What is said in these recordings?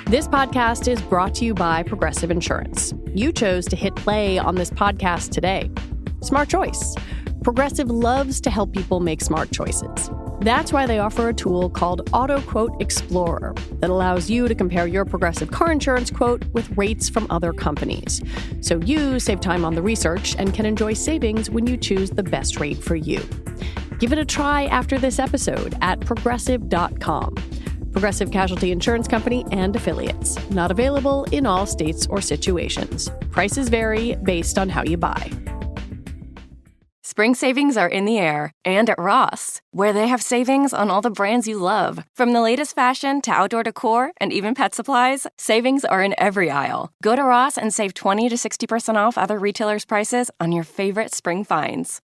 This podcast is brought to you by Progressive Insurance. You chose to hit play on this podcast today. Smart choice. Progressive loves to help people make smart choices. That's why they offer a tool called Auto Quote Explorer that allows you to compare your Progressive car insurance quote with rates from other companies. So you save time on the research and can enjoy savings when you choose the best rate for you. Give it a try after this episode at progressive.com. Progressive Casualty Insurance Company and affiliates. Not available in all states or situations. Prices vary based on how you buy. Spring savings are in the air and at Ross, where they have savings on all the brands you love. From the latest fashion to outdoor decor and even pet supplies, savings are in every aisle. Go to Ross and save 20 to 60% off other retailers' prices on your favorite spring finds.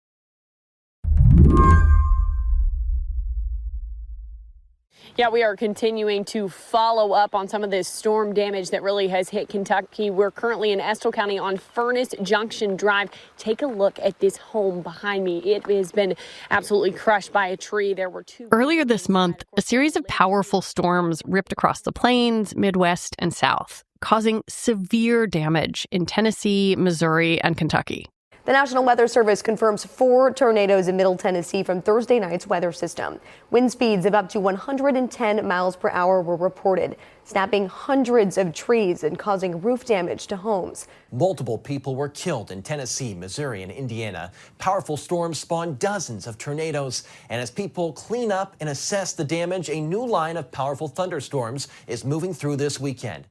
Yeah, we are continuing to follow up on some of this storm damage that really has hit Kentucky. We're currently in Estill County on Furnace Junction Drive. Take a look at this home behind me. It has been absolutely crushed by a tree. There were two. Earlier this month, a series of powerful storms ripped across the plains, Midwest, and South, causing severe damage in Tennessee, Missouri, and Kentucky. The National Weather Service confirms 4 tornadoes in Middle Tennessee from Thursday night's weather system. Wind speeds of up to 110 miles per hour were reported, snapping hundreds of trees and causing roof damage to homes. Multiple people were killed in Tennessee, Missouri, and Indiana. Powerful storms spawned dozens of tornadoes. And as people clean up and assess the damage, a new line of powerful thunderstorms is moving through this weekend.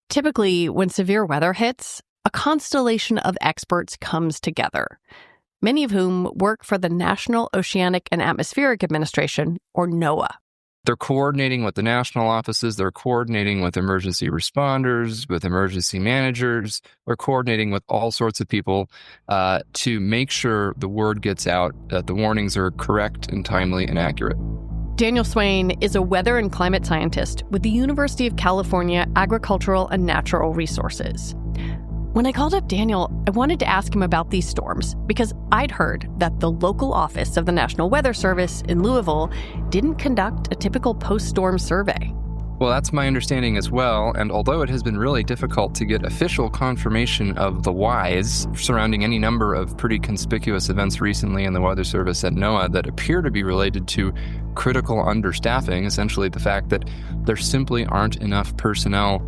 Typically, when severe weather hits, a constellation of experts comes together, many of whom work for the National Oceanic and Atmospheric Administration, or NOAA. They're coordinating with the national offices. They're coordinating with emergency responders, with emergency managers. They're coordinating with all sorts of people to make sure the word gets out that the warnings are correct and timely and accurate. Daniel Swain is a weather and climate scientist with the University of California Agricultural and Natural Resources. When I called up Daniel, I wanted to ask him about these storms because I'd heard that the local office of the National Weather Service in Louisville didn't conduct a typical post-storm survey. Well, that's my understanding as well, and although it has been really difficult to get official confirmation of the whys surrounding any number of pretty conspicuous events recently in the Weather Service at NOAA that appear to be related to critical understaffing, essentially the fact that there simply aren't enough personnel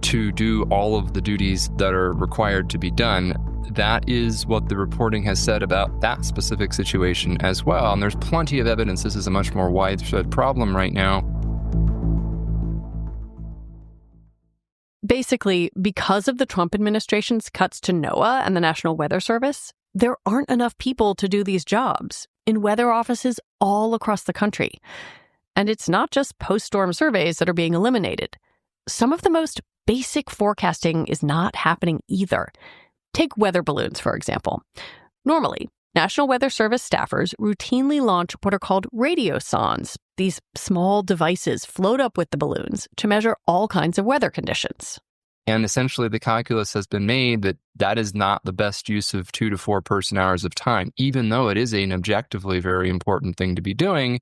to do all of the duties that are required to be done. That is what the reporting has said about that specific situation as well. And there's plenty of evidence this is a much more widespread problem right now. Basically, because of the Trump administration's cuts to NOAA and the National Weather Service, there aren't enough people to do these jobs in weather offices all across the country. And it's not just post-storm surveys that are being eliminated. Some of the most basic forecasting is not happening either. Take weather balloons, for example. Normally, National Weather Service staffers routinely launch what are called radiosondes. These small devices float up with the balloons to measure all kinds of weather conditions. And essentially the calculus has been made that that is not the best use of 2 to 4 person hours of time, even though it is an objectively very important thing to be doing.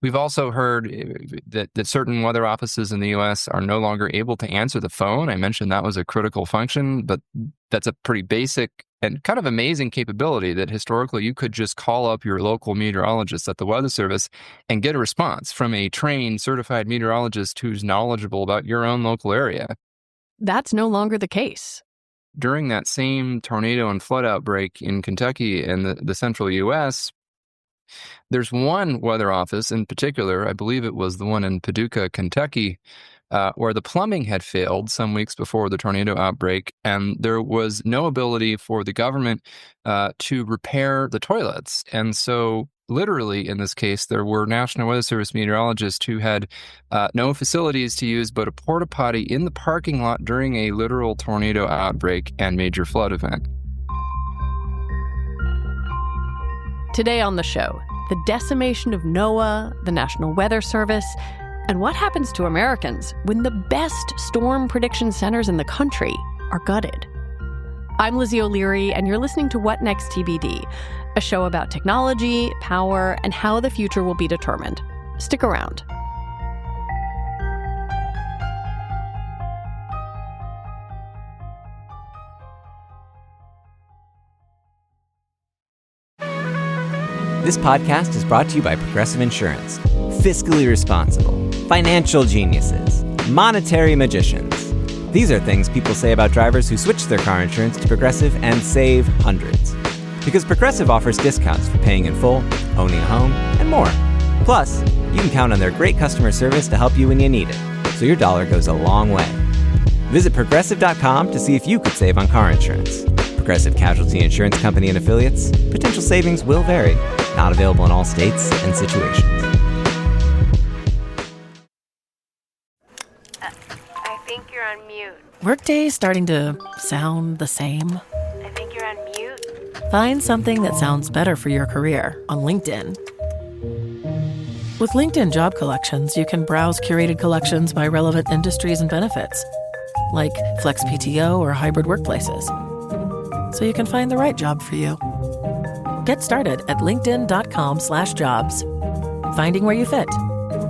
We've also heard that certain weather offices in the U.S. are no longer able to answer the phone. I mentioned that was a critical function, but that's a pretty basic and kind of amazing capability that historically you could just call up your local meteorologist at the Weather Service and get a response from a trained, certified meteorologist who's knowledgeable about your own local area. That's no longer the case. During that same tornado and flood outbreak in Kentucky and the central U.S., there's one weather office in particular, I believe it was the one in Paducah, Kentucky, where the plumbing had failed some weeks before the tornado outbreak, and there was no ability for the government to repair the toilets. And so literally in this case, there were National Weather Service meteorologists who had no facilities to use but a porta potty in the parking lot during a literal tornado outbreak and major flood event. Today on the show, the decimation of NOAA, the National Weather Service, and what happens to Americans when the best storm prediction centers in the country are gutted. I'm Lizzie O'Leary, and you're listening to What Next TBD, a show about technology, power, and how the future will be determined. Stick around. This podcast is brought to you by Progressive Insurance. Fiscally responsible, financial geniuses, monetary magicians. These are things people say about drivers who switch their car insurance to Progressive and save hundreds. Because Progressive offers discounts for paying in full, owning a home, and more. Plus, you can count on their great customer service to help you when you need it, so your dollar goes a long way. Visit Progressive.com to see if you could save on car insurance. Progressive Casualty Insurance Company and Affiliates. Potential savings will vary. Not available in all states and situations. I think you're on mute. Workday starting to sound the same? I think you're on mute. Find something that sounds better for your career on LinkedIn. With LinkedIn Job Collections, you can browse curated collections by relevant industries and benefits, like flex PTO or hybrid workplaces, so you can find the right job for you. Get started at linkedin.com/jobs. Finding where you fit.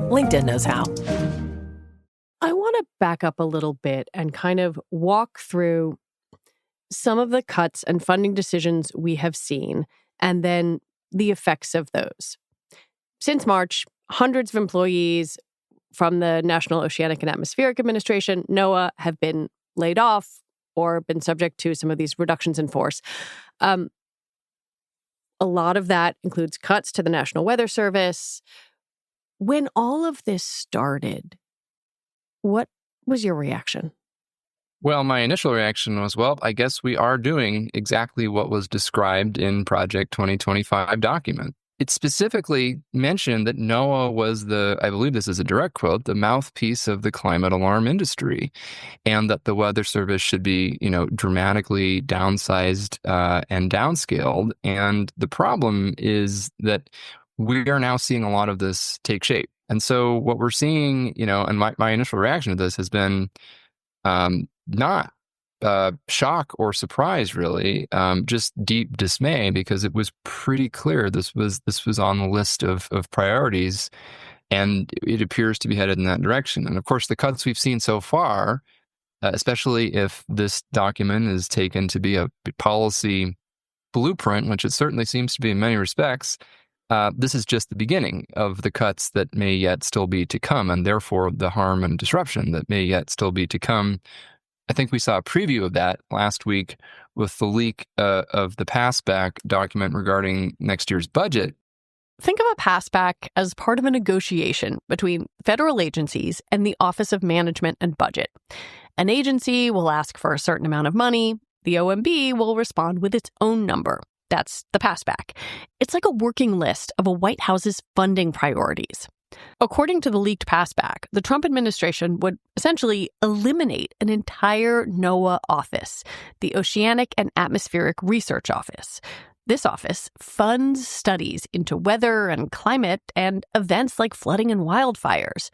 LinkedIn knows how. I want to back up a little bit and kind of walk through some of the cuts and funding decisions we have seen, and then the effects of those. Since March, hundreds of employees from the National Oceanic and Atmospheric Administration, NOAA, have been laid off or been subject to some of these reductions in force. A lot of that includes cuts to the National Weather Service. When all of this started, what was your reaction? Well, my initial reaction was, well, I guess we are doing exactly what was described in Project 2025 document. It specifically mentioned that NOAA was I believe this is a direct quote, the mouthpiece of the climate alarm industry, and that the Weather Service should be, dramatically downsized and downscaled. And the problem is that we are now seeing a lot of this take shape. And so what we're seeing, and my initial reaction to this has been not shock or surprise, really, just deep dismay, because it was pretty clear this was on the list of priorities, and it appears to be headed in that direction. And of course, the cuts we've seen so far, especially if this document is taken to be a policy blueprint, which it certainly seems to be in many respects, this is just the beginning of the cuts that may yet still be to come, and therefore the harm and disruption that may yet still be to come. I think we saw a preview of that last week with the leak of the passback document regarding next year's budget. Think of a passback as part of a negotiation between federal agencies and the Office of Management and Budget. An agency will ask for a certain amount of money. The OMB will respond with its own number. That's the passback. It's like a working list of a White House's funding priorities. According to the leaked passback, the Trump administration would essentially eliminate an entire NOAA office, the Oceanic and Atmospheric Research Office. This office funds studies into weather and climate and events like flooding and wildfires.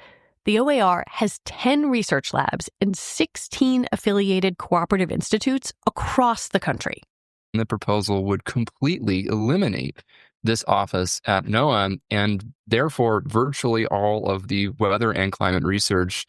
The OAR has 10 research labs and 16 affiliated cooperative institutes across the country. The proposal would completely eliminate this office at NOAA, and therefore virtually all of the weather and climate research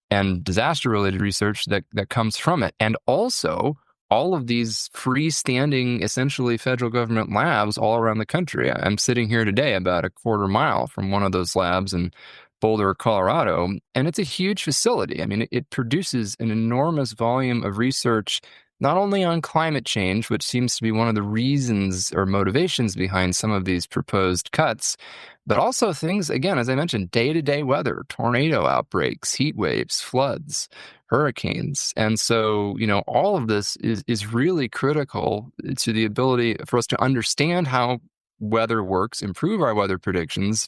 and disaster-related research that comes from it. And also all of these freestanding, essentially federal government labs all around the country. I'm sitting here today about a quarter mile from one of those labs in Boulder, Colorado, and it's a huge facility. I mean, it produces an enormous volume of research, not only on climate change, which seems to be one of the reasons or motivations behind some of these proposed cuts, but also things, again, as I mentioned, day-to-day weather, tornado outbreaks, heat waves, floods, hurricanes. And so, all of this is really critical to the ability for us to understand how weather works, improve our weather predictions,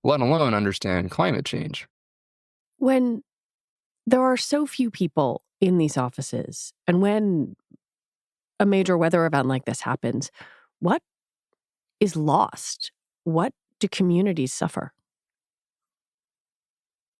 let alone understand climate change. When there are so few people in these offices, and when a major weather event like this happens, what is lost? What do communities suffer?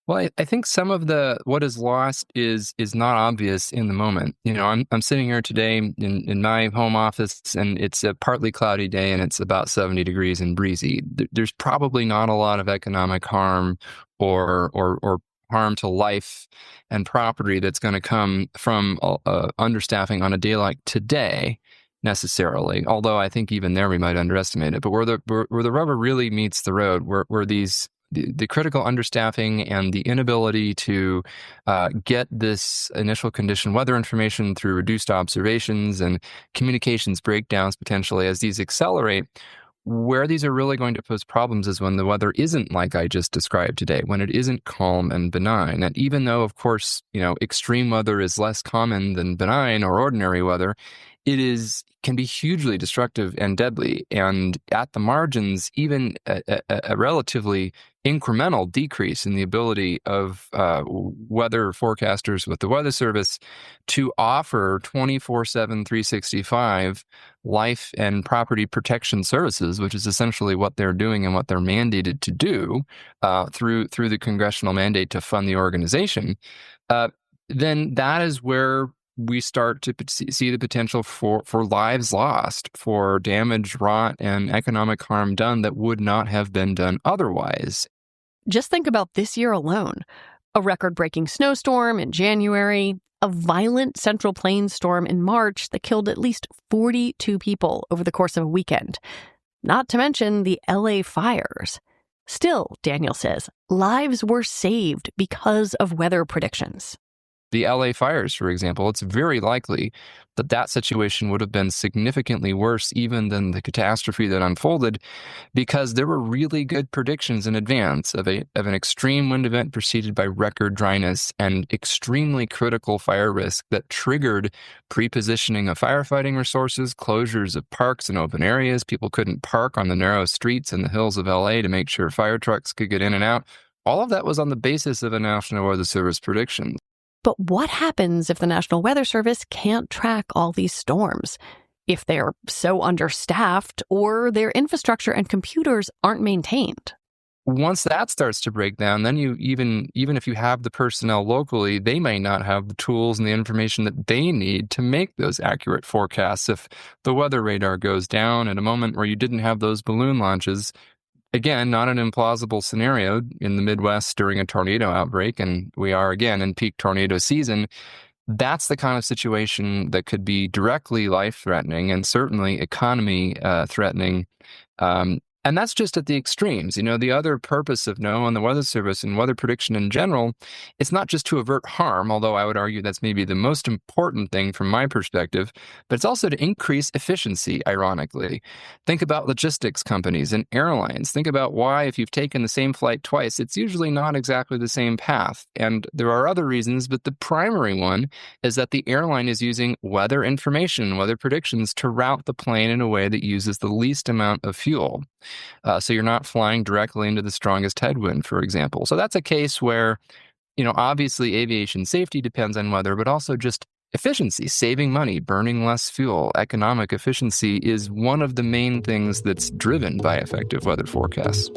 Well, I think some of what is lost is not obvious in the moment. I'm sitting here today in my home office, and it's a partly cloudy day, and it's about 70 degrees and breezy. There's probably not a lot of economic harm or harm to life and property that's going to come from understaffing on a day like today. necessarily, although I think even there we might underestimate it. But where the rubber really meets the road, where the critical understaffing and the inability to get this initial condition weather information through reduced observations and communications breakdowns potentially as these accelerate, where these are really going to pose problems is when the weather isn't like I just described today, when it isn't calm and benign. And even though, of course, extreme weather is less common than benign or ordinary weather, it can be hugely destructive and deadly. And at the margins, even a relatively incremental decrease in the ability of weather forecasters with the Weather Service to offer 24/7, 365 life and property protection services, which is essentially what they're doing and what they're mandated to do through the congressional mandate to fund the organization, then that is where we start to see the potential for lives lost, for damage wrought and economic harm done that would not have been done otherwise. Just think about this year alone. A record-breaking snowstorm in January, a violent Central Plains storm in March that killed at least 42 people over the course of a weekend. Not to mention the LA fires. Still, Daniel says, lives were saved because of weather predictions. The LA fires, for example, it's very likely that situation would have been significantly worse even than the catastrophe that unfolded, because there were really good predictions in advance of an extreme wind event preceded by record dryness and extremely critical fire risk that triggered prepositioning of firefighting resources, closures of parks and open areas. People couldn't park on the narrow streets in the hills of LA to make sure fire trucks could get in and out. All of that was on the basis of a National Weather Service prediction. But what happens if the National Weather Service can't track all these storms? If they're so understaffed or their infrastructure and computers aren't maintained? Once that starts to break down, then you even if you have the personnel locally, they may not have the tools and the information that they need to make those accurate forecasts. If the weather radar goes down at a moment where you didn't have those balloon launches, again, not an implausible scenario in the Midwest during a tornado outbreak, and we are again in peak tornado season. That's the kind of situation that could be directly life-threatening and certainly economy-threatening. And that's just at the extremes. The other purpose of NOAA and the Weather Service and weather prediction in general, it's not just to avert harm, although I would argue that's maybe the most important thing from my perspective, but it's also to increase efficiency, ironically. Think about logistics companies and airlines. Think about why, if you've taken the same flight twice, it's usually not exactly the same path. And there are other reasons, but the primary one is that the airline is using weather information, weather predictions to route the plane in a way that uses the least amount of fuel. So you're not flying directly into the strongest headwind, for example. So that's a case where, obviously aviation safety depends on weather, but also just efficiency, saving money, burning less fuel. Economic efficiency is one of the main things that's driven by effective weather forecasts.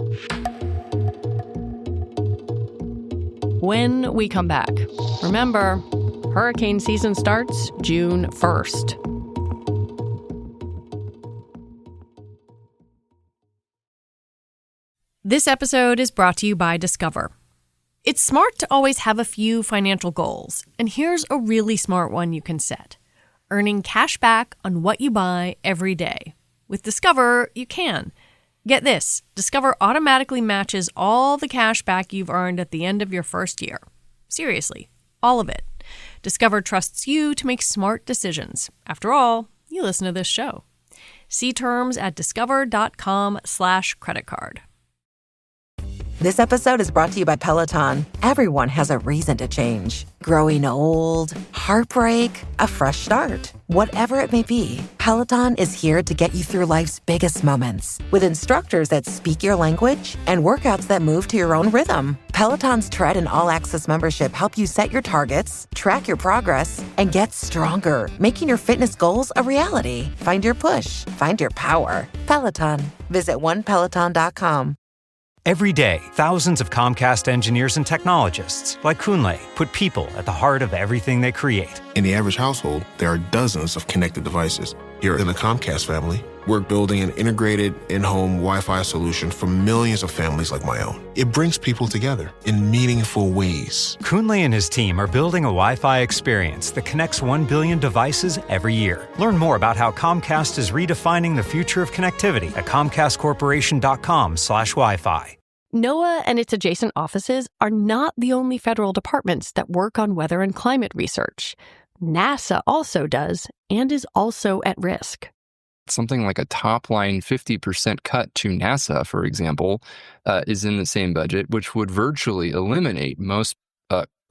When we come back, remember, hurricane season starts June 1st. This episode is brought to you by Discover. It's smart to always have a few financial goals, and here's a really smart one you can set. Earning cash back on what you buy every day. With Discover, you can. Get this, Discover automatically matches all the cash back you've earned at the end of your first year. Seriously, all of it. Discover trusts you to make smart decisions. After all, you listen to this show. See terms at discover.com/creditcard. This episode is brought to you by Peloton. Everyone has a reason to change. Growing old, heartbreak, a fresh start. Whatever it may be, Peloton is here to get you through life's biggest moments. With instructors that speak your language and workouts that move to your own rhythm. Peloton's Tread and All Access membership help you set your targets, track your progress, and get stronger, making your fitness goals a reality. Find your push. Find your power. Peloton. Visit onepeloton.com. Every day, thousands of Comcast engineers and technologists, like Kunle, put people at the heart of everything they create. In the average household, there are dozens of connected devices. Here in the Comcast family, we're building an integrated in-home Wi-Fi solution for millions of families like my own. It brings people together in meaningful ways. Kunle and his team are building a Wi-Fi experience that connects 1 billion devices every year. Learn more about how Comcast is redefining the future of connectivity at comcastcorporation.com/Wi-Fi. NOAA and its adjacent offices are not the only federal departments that work on weather and climate research. NASA also does and is also at risk. Something like a top line 50% cut to NASA, for example, is in the same budget, which would virtually eliminate most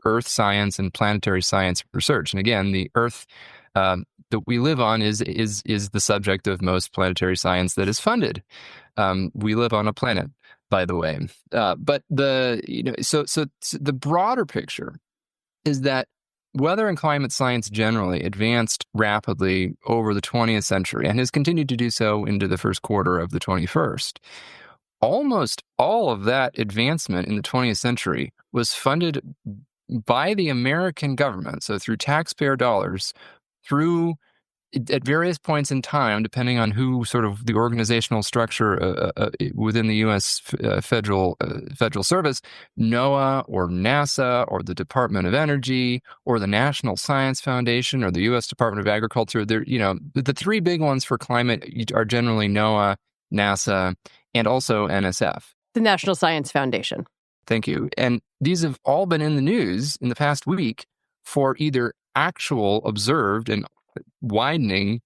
Earth science and planetary science research. And again, the Earth that we live on is the subject of most planetary science that is funded. We live on a planet, by the way. But the broader picture is that weather and climate science generally advanced rapidly over the 20th century and has continued to do so into the first quarter of the 21st. Almost all of that advancement in the 20th century was funded by the American government, so through taxpayer dollars, through at various points in time, depending on who sort of the organizational structure within the U.S. federal service, NOAA or NASA or the Department of Energy or the National Science Foundation or the U.S. Department of Agriculture. The three big ones for climate are generally NOAA, NASA, and also NSF. The National Science Foundation. Thank you. And these have all been in the news in the past week for either actual observed and widening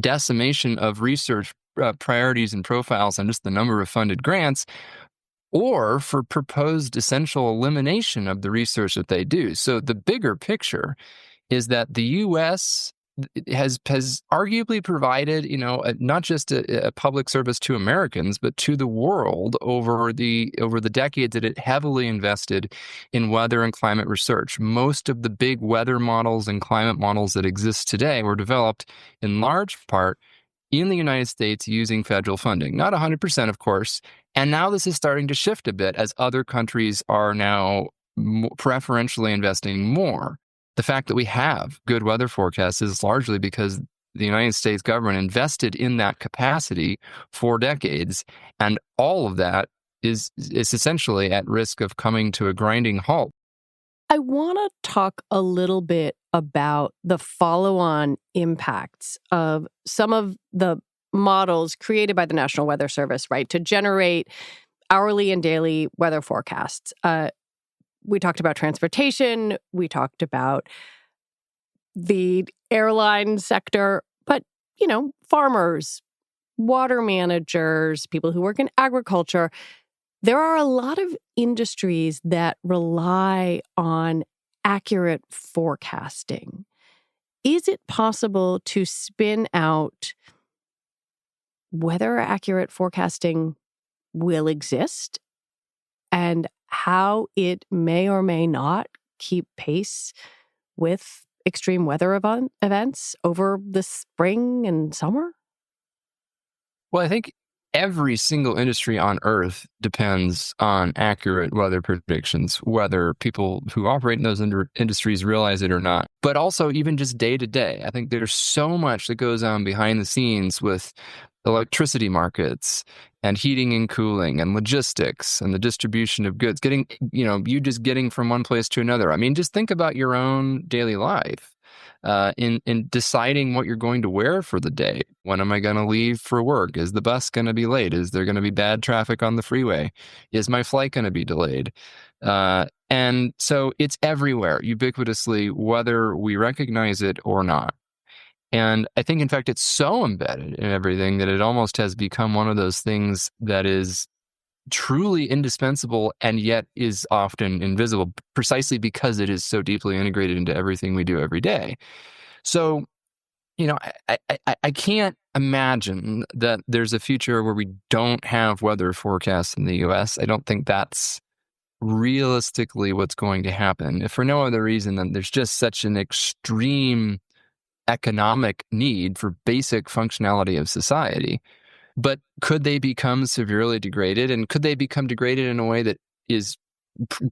decimation of research priorities and profiles and just the number of funded grants, or for proposed essential elimination of the research that they do. So the bigger picture is that the U.S. has arguably provided, not just a public service to Americans, but to the world over the decades that it heavily invested in weather and climate research. Most of the big weather models and climate models that exist today were developed in large part in the United States using federal funding. Not 100%, of course. And now this is starting to shift a bit as other countries are now preferentially investing more. The fact that we have good weather forecasts is largely because the United States government invested in that capacity for decades, and all of that is essentially at risk of coming to a grinding halt. I want to talk a little bit about the follow-on impacts of some of the models created by the National Weather Service, right, to generate hourly and daily weather forecasts. We talked about transportation, we talked about the airline sector, but, farmers, water managers, people who work in agriculture, there are a lot of industries that rely on accurate forecasting. Is it possible to spin out whether accurate forecasting will exist and how it may or may not keep pace with extreme weather events over the spring and summer? Well, I think every single industry on Earth depends on accurate weather predictions, whether people who operate in those industries realize it or not. But also even just day to day, I think there's so much that goes on behind the scenes with electricity markets and heating and cooling and logistics and the distribution of goods, getting from one place to another. I mean, just think about your own daily life in deciding what you're going to wear for the day. When am I going to leave for work? Is the bus going to be late? Is there going to be bad traffic on the freeway? Is my flight going to be delayed? And so it's everywhere, ubiquitously, whether we recognize it or not. And I think, in fact, it's so embedded in everything that it almost has become one of those things that is truly indispensable and yet is often invisible, precisely because it is so deeply integrated into everything we do every day. So, I can't imagine that there's a future where we don't have weather forecasts in the U.S. I don't think that's realistically what's going to happen. If for no other reason than there's just such an extreme economic need for basic functionality of society. But could they become severely degraded? And could they become degraded in a way that is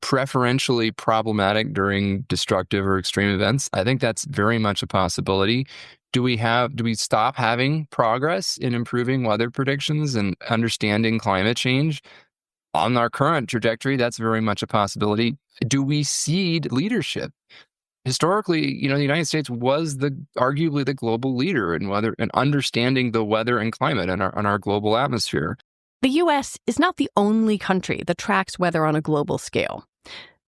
preferentially problematic during destructive or extreme events. I think that's very much a possibility. Do we stop having progress in improving weather predictions and understanding climate change? On our current trajectory, that's very much a possibility. Do we cede leadership? Historically, the United States was arguably the global leader in weather and understanding the weather and climate on our global atmosphere. The U.S. is not the only country that tracks weather on a global scale.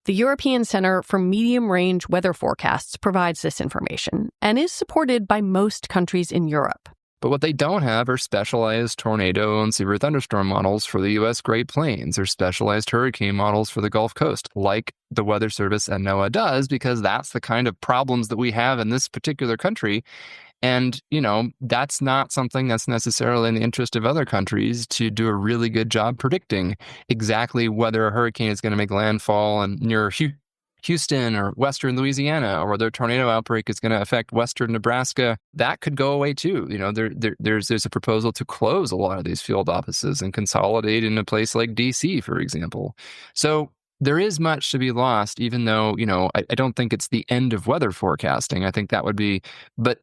The European Center for Medium-Range Weather Forecasts provides this information and is supported by most countries in Europe. But what they don't have are specialized tornado and severe thunderstorm models for the U.S. Great Plains or specialized hurricane models for the Gulf Coast, like the Weather Service and NOAA does, because that's the kind of problems that we have in this particular country. And, that's not something that's necessarily in the interest of other countries to do a really good job predicting exactly whether a hurricane is going to make landfall near Houston or western Louisiana, or whether a tornado outbreak is going to affect western Nebraska. That could go away too. There's a proposal to close a lot of these field offices and consolidate in a place like DC, for example. So there is much to be lost, even though, I don't think it's the end of weather forecasting. I think that would be, but,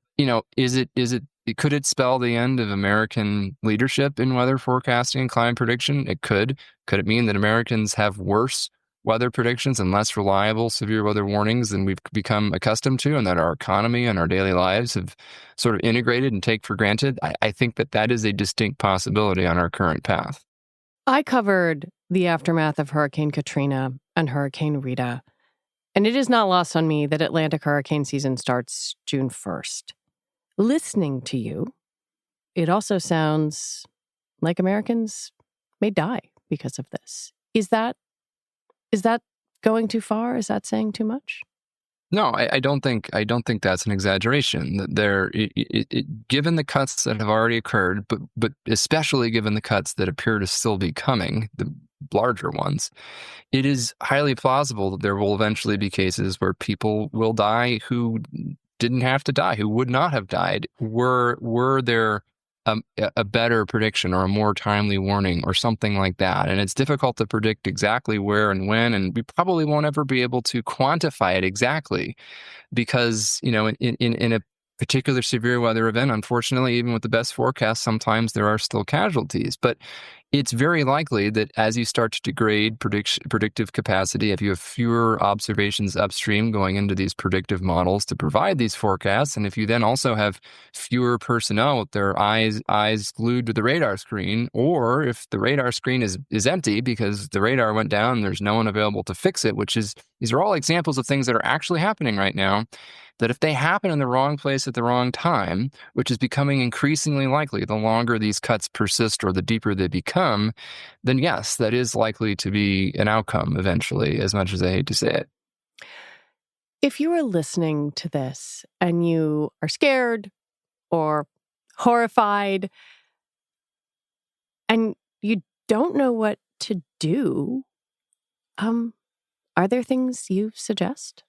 could it spell the end of American leadership in weather forecasting and climate prediction? It could. Could it mean that Americans have worse weather predictions and less reliable severe weather warnings than we've become accustomed to, and that our economy and our daily lives have sort of integrated and take for granted? I think that is a distinct possibility on our current path. I covered the aftermath of Hurricane Katrina and Hurricane Rita, and it is not lost on me that Atlantic hurricane season starts June 1st. Listening to you, it also sounds like Americans may die because of this. Is that going too far? Is that saying too much? No, I don't think that's an exaggeration. Given the cuts that have already occurred, but especially given the cuts that appear to still be coming, the larger ones, it is highly plausible that there will eventually be cases where people will die who didn't have to die, who would not have died were there a better prediction or a more timely warning or something like that. And it's difficult to predict exactly where and when, and we probably won't ever be able to quantify it exactly because, in a particular severe weather event, unfortunately, even with the best forecast, sometimes there are still casualties. But it's very likely that as you start to degrade predictive capacity, if you have fewer observations upstream going into these predictive models to provide these forecasts, and if you then also have fewer personnel with their eyes glued to the radar screen, or if the radar screen is empty because the radar went down and there's no one available to fix it, these are all examples of things that are actually happening right now, that if they happen in the wrong place at the wrong time, which is becoming increasingly likely the longer these cuts persist or the deeper they become, then yes, that is likely to be an outcome eventually, as much as I hate to say it. If you are listening to this and you are scared or horrified and you don't know what to do, are there things you suggest?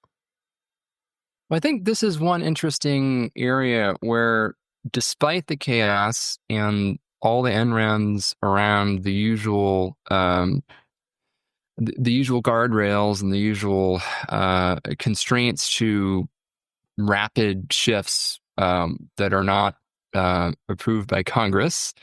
Well, I think this is one interesting area where, despite the chaos and all the end runs around the usual guardrails and the usual constraints to rapid shifts that are not approved by Congress,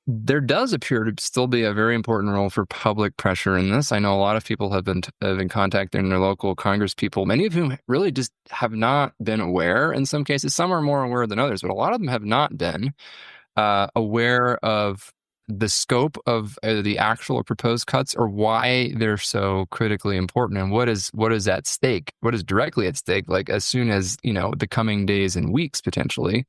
there does appear to still be a very important role for public pressure in this. I know a lot of people have been contacting their local Congress people, many of whom really just have not been aware in some cases. Some are more aware than others, but a lot of them have not been aware of the scope of the actual or proposed cuts, or why they're so critically important, and what is at stake, what is directly at stake, like as soon as the coming days and weeks potentially.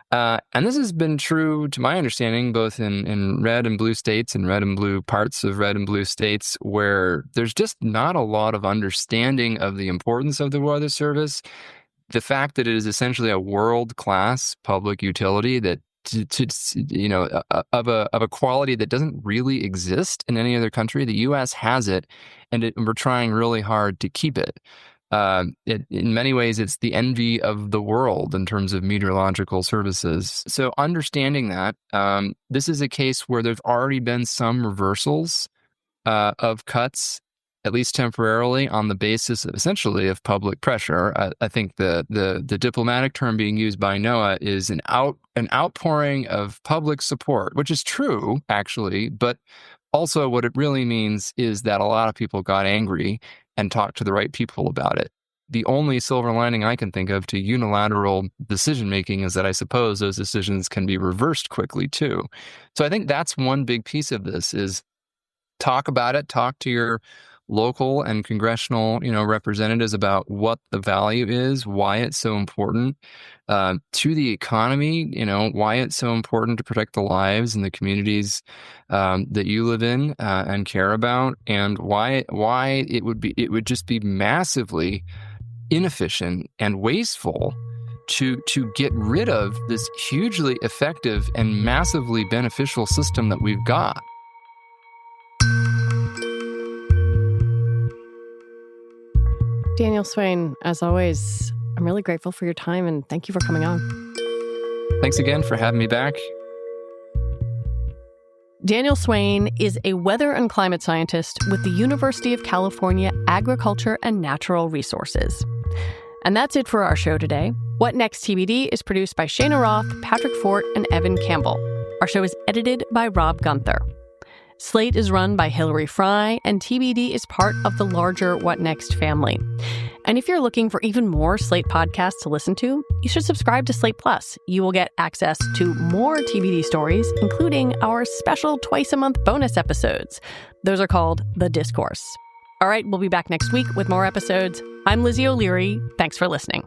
And this has been true, to my understanding, both in red and blue states and red and blue parts of red and blue states, where there's just not a lot of understanding of the importance of the Weather Service. The fact that it is essentially a world-class public utility that of a quality that doesn't really exist in any other country. The U.S. has it, and we're trying really hard to keep it. In many ways, it's the envy of the world in terms of meteorological services. So understanding that, this is a case where there's already been some reversals of cuts at least temporarily, on the basis of essentially of public pressure. I think the diplomatic term being used by NOAA is an outpouring of public support, which is true, actually, but also what it really means is that a lot of people got angry and talked to the right people about it. The only silver lining I can think of to unilateral decision-making is that I suppose those decisions can be reversed quickly, too. So I think that's one big piece of this is talk about it, talk to your local and congressional, representatives about what the value is, why it's so important to the economy, why it's so important to protect the lives and the communities that you live in and care about, and why it would just be massively inefficient and wasteful to get rid of this hugely effective and massively beneficial system that we've got. Daniel Swain, as always, I'm really grateful for your time and thank you for coming on. Thanks again for having me back. Daniel Swain is a weather and climate scientist with the University of California Agriculture and Natural Resources. And that's it for our show today. What Next TBD is produced by Shayna Roth, Patrick Fort, and Evan Campbell. Our show is edited by Rob Gunther. Slate is run by Hillary Fry, and TBD is part of the larger What Next family. And if you're looking for even more Slate podcasts to listen to, you should subscribe to Slate Plus. You will get access to more TBD stories, including our special twice-a-month bonus episodes. Those are called The Discourse. All right, we'll be back next week with more episodes. I'm Lizzie O'Leary. Thanks for listening.